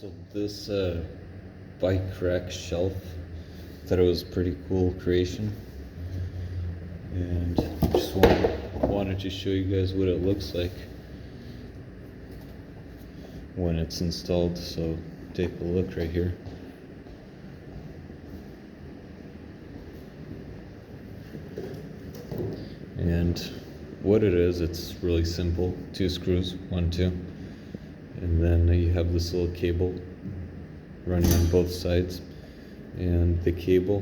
So this bike rack shelf, thought it was a pretty cool creation, and just wanted to show you guys what it looks like when it's installed. So take a look right here. And what it is, it's really simple. 2 screws, 1, 2, and then you have this little cable running on both sides, and the cable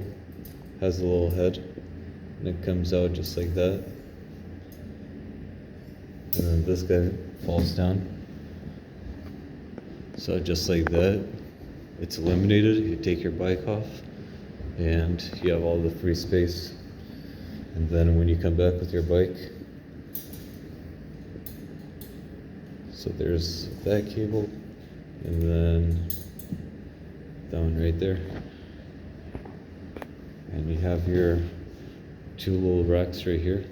has a little head and it comes out just like that, and then this guy falls down. So just like that, it's eliminated. You take your bike off and you have all the free space. And then when you come back with your bike, so there's that cable, and then that one right there, and you have your 2 little racks right here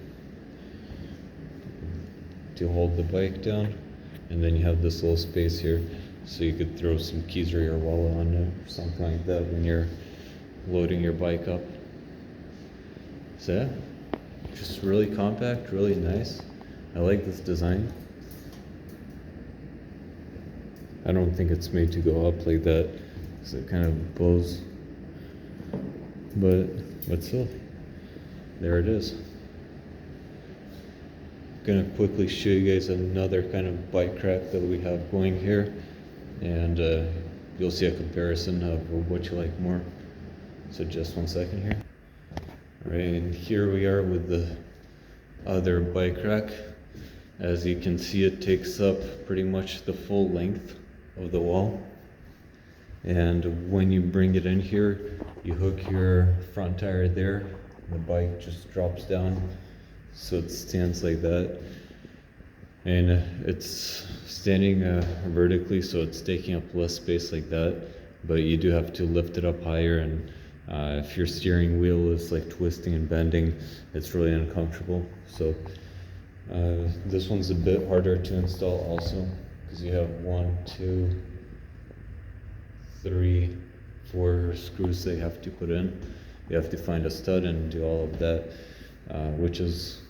to hold the bike down, and then you have this little space here so you could throw some keys or your wallet on it or something like that when you're loading your bike up. So yeah, just really compact, really nice. I like this design. I don't think it's made to go up like that because it kind of bows, but still, there it is. Gonna quickly show you guys another kind of bike rack that we have going here, and you'll see a comparison of what you like more. So just 1 second here. All right, and here we are with the other bike rack. As you can see, it takes up pretty much the full length of the wall, and when you bring it in here, you hook your front tire there, and the bike just drops down so it stands like that, and it's standing vertically, so it's taking up less space like that, but you do have to lift it up higher, and if your steering wheel is like twisting and bending, it's really uncomfortable. So this one's a bit harder to install also, because you have 1, 2, 3, 4 screws they have to put in. You have to find a stud and do all of that, which is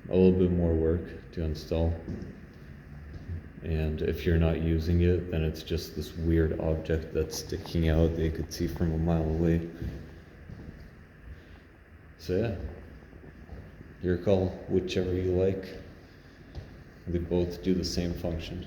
a little bit more work to install. And if you're not using it, then it's just this weird object that's sticking out that you could see from a mile away. So yeah, your call, whichever you like. They both do the same function.